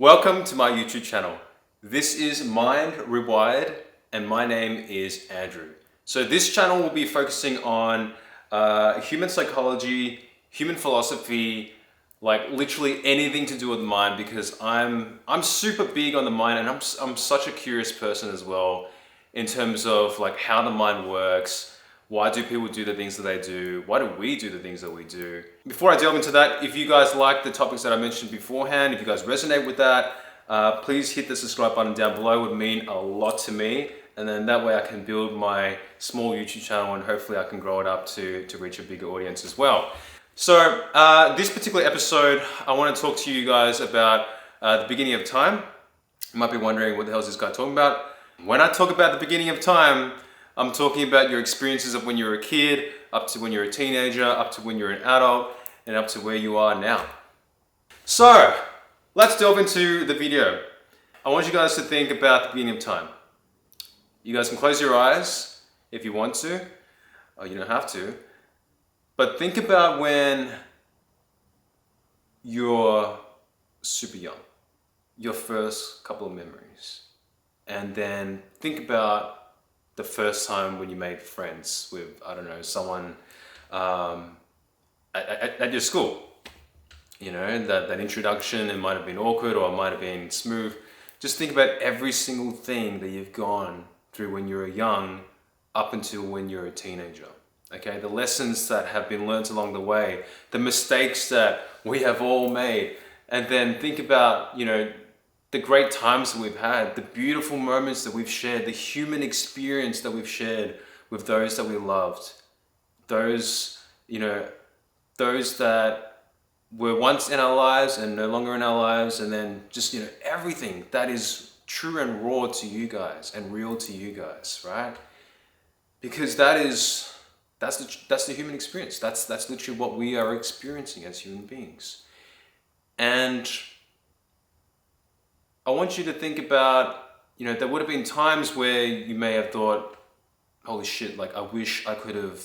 Welcome to my YouTube channel. This is MindRewired and my name is Andrew. So this channel will be focusing on human psychology, human philosophy, like literally anything to do with the mind, because I'm super big on the mind, and I'm such a curious person as well in terms of like how the mind works. Why do people do the things that they do? Why do we do the things that we do? Before I delve into that, if you guys like the topics that I mentioned beforehand, if you guys resonate with that, please hit the subscribe button down below. It would mean a lot to me. And then that way I can build my small YouTube channel, and hopefully I can grow it up to reach a bigger audience as well. So this particular episode, I want to talk to you guys about the beginning of time. You might be wondering, what the hell is this guy talking about? When I talk about the beginning of time, I'm talking about your experiences of when you were a kid, up to when you're a teenager, up to when you're an adult, and up to where you are now. So, let's delve into the video. I want you guys to think about the beginning of time. You guys can close your eyes if you want to, or you don't have to. But think about when you're super young, your first couple of memories. And then think about the first time when you made friends with, I don't know, someone at your school. You know, that introduction, it might have been awkward or it might have been smooth. Just think about every single thing that you've gone through when you were young up until when you're a teenager. Okay, the lessons that have been learned along the way, the mistakes that we have all made. And then think about, you know, the great times that we've had, the beautiful moments that we've shared, the human experience that we've shared with those that we loved, those, you know, those that were once in our lives and no longer in our lives, and then just, you know, everything that is true and raw to you guys and real to you guys, right? Because that's the human experience. That's literally what we are experiencing as human beings. And I want you to think about, you know, there would have been times where you may have thought, holy shit, like I wish I could have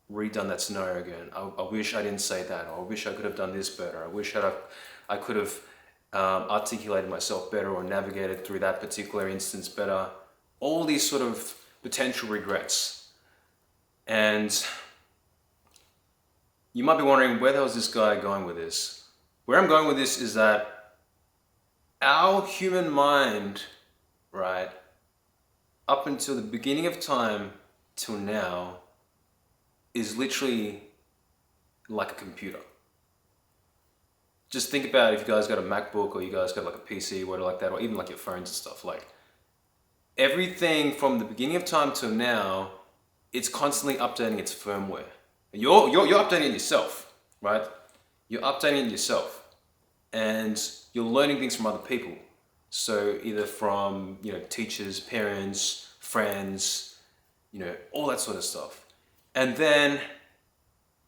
redone that scenario again. I wish I didn't say that, or I wish I could have done this better. I wish I could have articulated myself better or navigated through that particular instance better. All these sort of potential regrets. And you might be wondering, where the hell is this guy going with this? Where I'm going with this is that our human mind, right, up until the beginning of time till now, is literally like a computer. Just think about if you guys got a MacBook, or you guys got like a PC, whatever like that, or even like your phones and stuff. Like everything from the beginning of time till now, it's constantly updating its firmware. You're updating yourself, right? You're updating yourself. And you're learning things from other people. So either from, you know, teachers, parents, friends, you know, all that sort of stuff. And then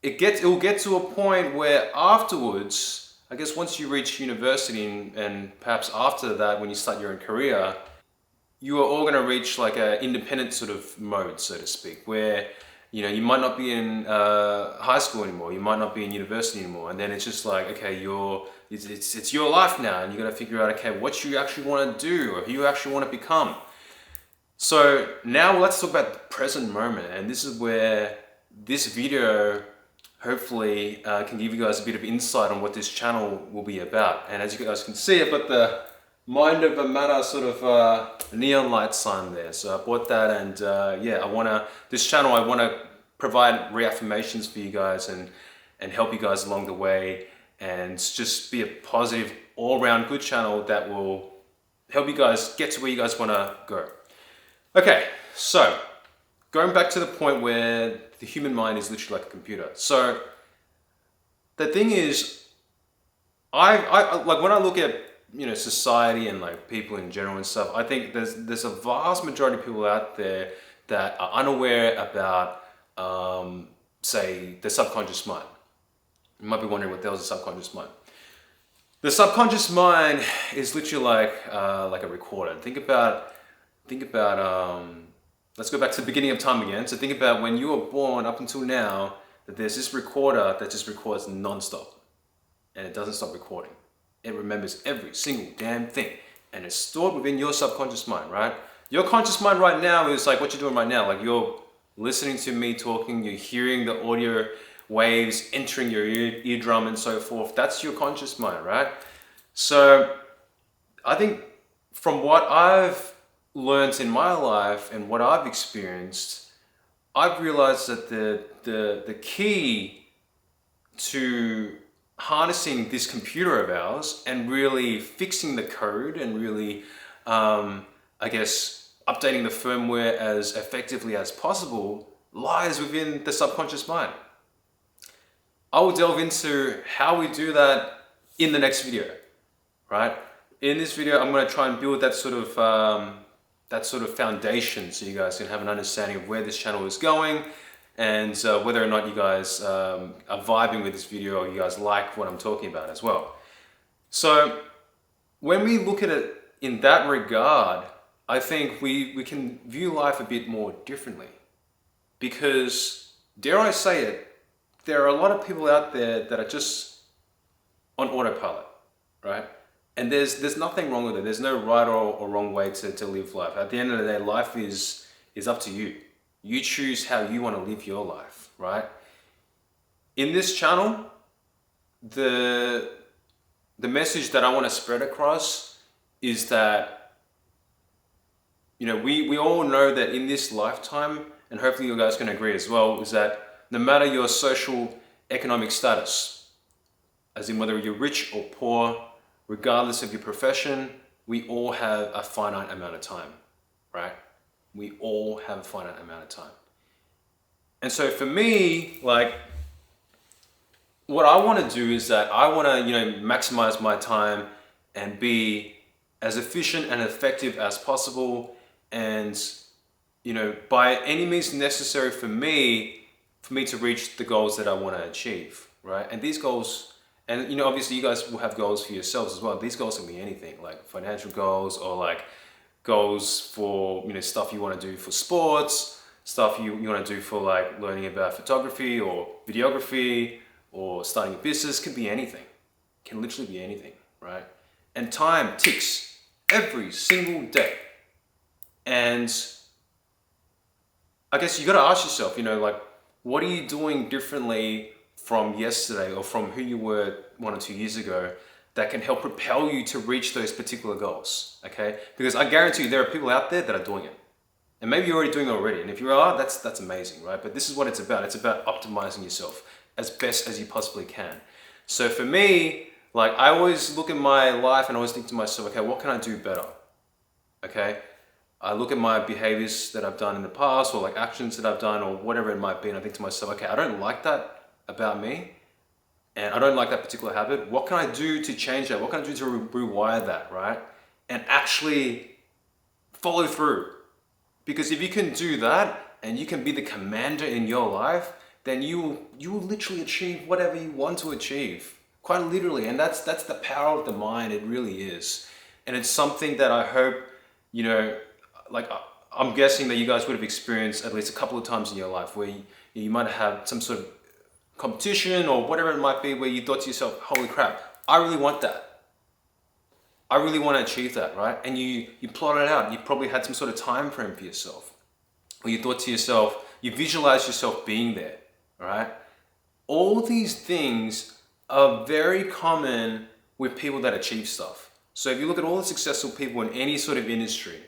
it will get to a point where afterwards, I guess once you reach university and perhaps after that, when you start your own career, you are all going to reach like an independent sort of mode, so to speak, where, you know, you might not be in high school anymore, you might not be in university anymore, and then it's just like, okay, it's your life now, and you got to figure out, okay, what you actually want to do, or who you actually want to become. So now let's talk about the present moment, and this is where this video hopefully can give you guys a bit of insight on what this channel will be about. And as you guys can see, I've got the Mind Over Matter sort of neon light sign there. So I bought that, and yeah, this channel, I want to provide reaffirmations for you guys and help you guys along the way, and just be a positive, all-round good channel that will help you guys get to where you guys want to go. Okay, so going back to the point where the human mind is literally like a computer. So the thing is, I like when I look at, you know, society and like people in general and stuff, I think there's a vast majority of people out there that are unaware about, say, the subconscious mind. You might be wondering, what the hell is a subconscious mind? The subconscious mind is literally like a recorder. Think about. Let's go back to the beginning of time again. So think about when you were born up until now, that there's this recorder that just records non-stop, and it doesn't stop recording. It remembers every single damn thing. And it's stored within your subconscious mind, right? Your conscious mind right now is like what you're doing right now. Like you're listening to me talking, you're hearing the audio waves entering your eardrum and so forth. That's your conscious mind, right? So I think from what I've learned in my life and what I've experienced, I've realized that the key to harnessing this computer of ours and really fixing the code and really, I guess, updating the firmware as effectively as possible lies within the subconscious mind. I will delve into how we do that in the next video, right? In this video, I'm going to try and build that sort of foundation so you guys can have an understanding of where this channel is going and whether or not you guys are vibing with this video or you guys like what I'm talking about as well. So when we look at it in that regard, I think we can view life a bit more differently because, dare I say it, there are a lot of people out there that are just on autopilot, right? And there's nothing wrong with it. There's no right or wrong way to live life. At the end of the day, life is up to you. You choose how you want to live your life, right? In this channel, the message that I want to spread across is that, you know, we all know that in this lifetime, and hopefully you guys can agree as well, is that no matter your social economic status, as in whether you're rich or poor, regardless of your profession, we all have a finite amount of time, right? We all have a finite amount of time. And so for me, like, what I want to do is that I want to, maximize my time and be as efficient and effective as possible. And, by any means necessary for me to reach the goals that I want to achieve, right? And these goals, and obviously you guys will have goals for yourselves as well. These goals can be anything, like financial goals or like goals for stuff you want to do for sports, stuff you want to do for like learning about photography or videography or starting a business. Can be anything, can literally be anything, right? And time ticks every single day. And I guess you got to ask yourself, like, what are you doing differently from yesterday or from who you were 1 or 2 years ago that can help propel you to reach those particular goals, okay? Because I guarantee you there are people out there that are doing it. And maybe you're already doing it already. And if you are, that's amazing, right? But this is what it's about. It's about optimizing yourself as best as you possibly can. So for me, like, I always look at my life and I always think to myself, okay, what can I do better? Okay? I look at my behaviors that I've done in the past or like actions that I've done or whatever it might be, and I think to myself, okay, I don't like that about me and I don't like that particular habit. What can I do to change that? What can I do to rewire that, right? And actually follow through. Because if you can do that and you can be the commander in your life, then you will literally achieve whatever you want to achieve, quite literally. And that's the power of the mind. It really is. And it's something that I hope, like, I'm guessing that you guys would have experienced at least a couple of times in your life where you might have some sort of competition or whatever it might be where you thought to yourself, holy crap, I really want that. I really want to achieve that, right? And you plotted it out. You probably had some sort of time frame for yourself. Or you thought to yourself, you visualized yourself being there, right? All these things are very common with people that achieve stuff. So if you look at all the successful people in any sort of industry,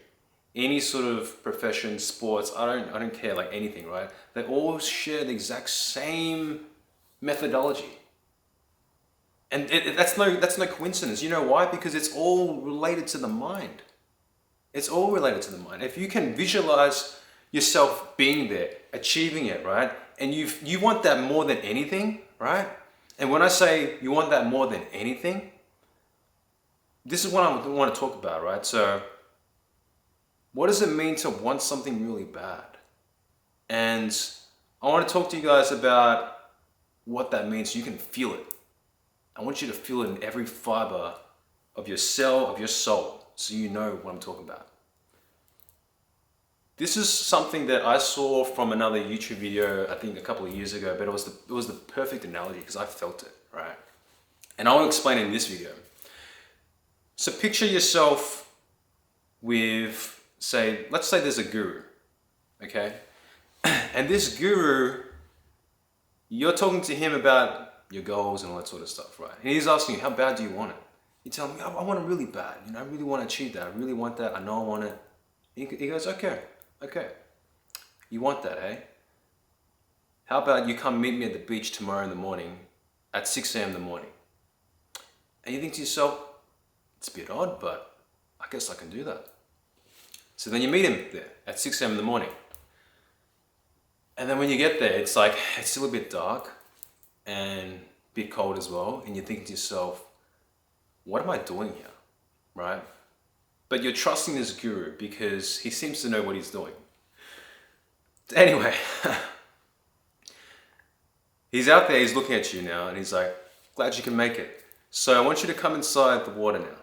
any sort of profession, sports, I don't care, like anything, right? They all share the exact same methodology. And that's no coincidence. You know why? Because it's all related to the mind. It's all related to the mind. If you can visualize yourself being there, achieving it, right? And you want that more than anything, right? And when I say you want that more than anything, this is what I want to talk about, right? So what does it mean to want something really bad? And I want to talk to you guys about what that means so you can feel it. I want you to feel it in every fiber of your cell, of your soul, so you know what I'm talking about. This is something that I saw from another YouTube video, I think a couple of years ago, but it was the perfect analogy because I felt it, right? And I'll explain it in this video. So picture yourself with, let's say there's a guru, okay? And this guru, you're talking to him about your goals and all that sort of stuff, right? And he's asking you, how bad do you want it? You tell him, I want it really bad. You know, I really want to achieve that. I really want that. I know I want it. He goes, okay. You want that, eh? How about you come meet me at the beach tomorrow in the morning at 6 a.m. in the morning? And you think to yourself, it's a bit odd, but I guess I can do that. So then you meet him there at 6 a.m. in the morning. And then when you get there, it's like, it's still a bit dark and a bit cold as well. And you're thinking to yourself, what am I doing here, right? But you're trusting this guru because he seems to know what he's doing. Anyway, he's out there, he's looking at you now, and he's like, glad you can make it. So I want you to come inside the water now.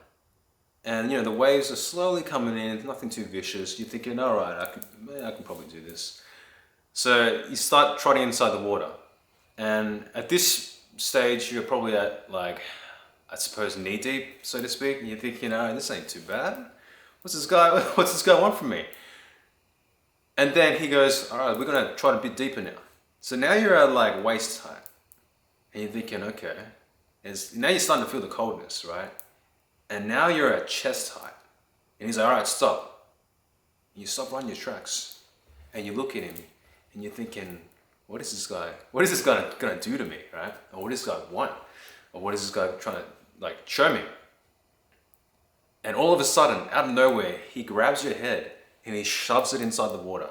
And you know, the waves are slowly coming in, nothing too vicious. You're thinking, all right, I can probably do this. So you start trotting inside the water. And at this stage, you're probably at like, I suppose knee deep, so to speak. And you're thinking, oh, this ain't too bad. What's this guy want from me? And then he goes, all right, we're gonna try a bit deeper now. So now you're at like waist height. And you're thinking, okay. Now you're starting to feel the coldness, right? And now you're at chest height. And he's like, all right, stop. And you stop running your tracks. And you look at him and you're thinking, what is this guy gonna do to me, right? Or what does this guy want? Or what is this guy trying to like show me? And all of a sudden, out of nowhere, he grabs your head and he shoves it inside the water.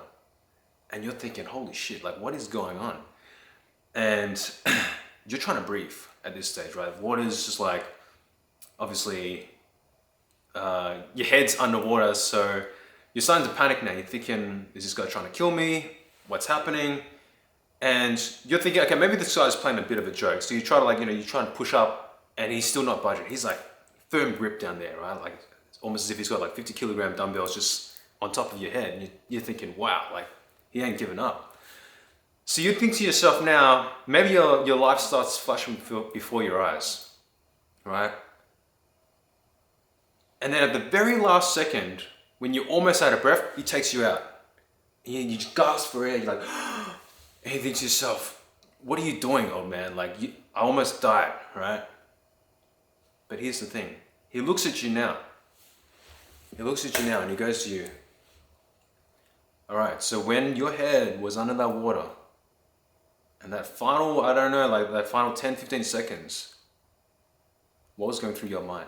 And you're thinking, holy shit, like what is going on? And you're trying to breathe at this stage, right? Water's just like, obviously, your head's underwater, so you're starting to panic now. You're thinking, is this guy trying to kill me? What's happening? And you're thinking, okay, maybe this guy's playing a bit of a joke. So you try to like, you try and push up and he's still not budging. He's like firm grip down there, right? Like it's almost as if he's got like 50-kilogram dumbbells just on top of your head. And you're thinking, wow, like he ain't giving up. So you think to yourself now, maybe your life starts flashing before your eyes, right? And then at the very last second, when you're almost out of breath, he takes you out. And you just gasp for air, you're like, and you think to yourself, what are you doing, old man? Like, I almost died, right? But here's the thing. He looks at you now. He looks at you now and he goes to you, all right, so when your head was under that water, and that final, I don't know, like that final 10, 15 seconds, what was going through your mind?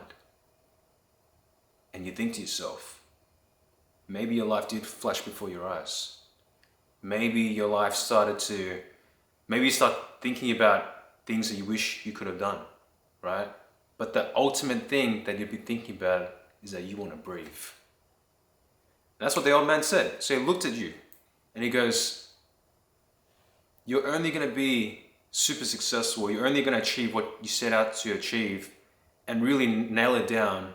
And you think to yourself, maybe your life did flash before your eyes. Maybe your life maybe you start thinking about things that you wish you could have done, right? But the ultimate thing that you'd be thinking about is that you want to breathe. And that's what the old man said. So he looked at you and he goes, you're only going to be super successful. You're only going to achieve what you set out to achieve and really nail it down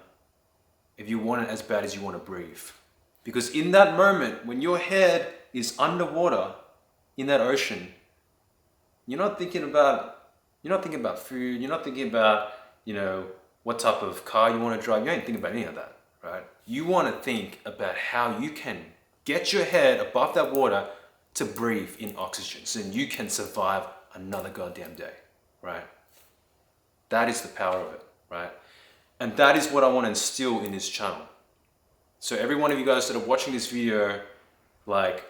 if you want it as bad as you want to breathe. Because in that moment, when your head is underwater in that ocean, you're not thinking about food, you're not thinking about, what type of car you want to drive. You ain't thinking about any of that, right? You want to think about how you can get your head above that water to breathe in oxygen so you can survive another goddamn day, right? That is the power of it, right? And that is what I want to instill in this channel. So every one of you guys that are watching this video, like,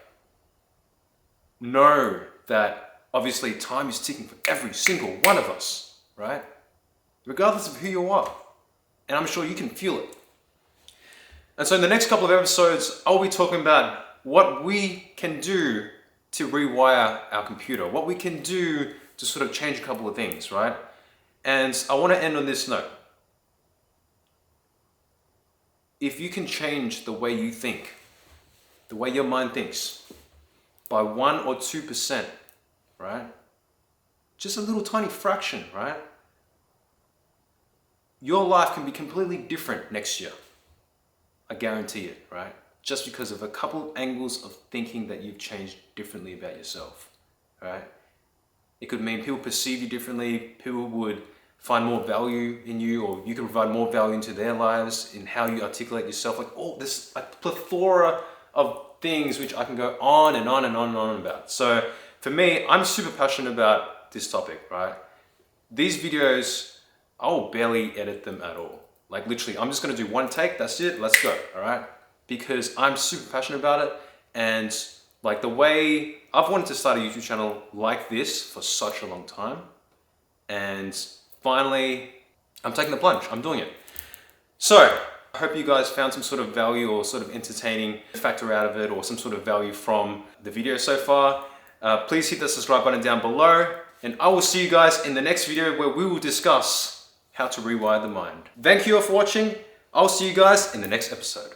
know that obviously time is ticking for every single one of us, right? Regardless of who you are. And I'm sure you can feel it. And so in the next couple of episodes, I'll be talking about what we can do to rewire our computer, what we can do to sort of change a couple of things, right? And I want to end on this note. If you can change the way you think, the way your mind thinks, by 1 or 2%, right? Just a little tiny fraction, right? Your life can be completely different next year. I guarantee it, right? Just because of a couple of angles of thinking that you've changed differently about yourself, right? It could mean people perceive you differently, people would find more value in you, or you can provide more value into their lives in how you articulate yourself. Like, oh, this a plethora of things which I can go on and on and on and on about. So for me, I'm super passionate about this topic, right? These videos, I'll barely edit them at all. Like literally, I'm just gonna do one take, that's it, let's go, all right? Because I'm super passionate about it, and like the way I've wanted to start a YouTube channel like this for such a long time, and finally, I'm taking the plunge, I'm doing it. So, I hope you guys found some sort of value or sort of entertaining factor out of it, or some sort of value from the video so far. Please hit the subscribe button down below, and I will see you guys in the next video where we will discuss how to rewire the mind. Thank you all for watching. I'll see you guys in the next episode.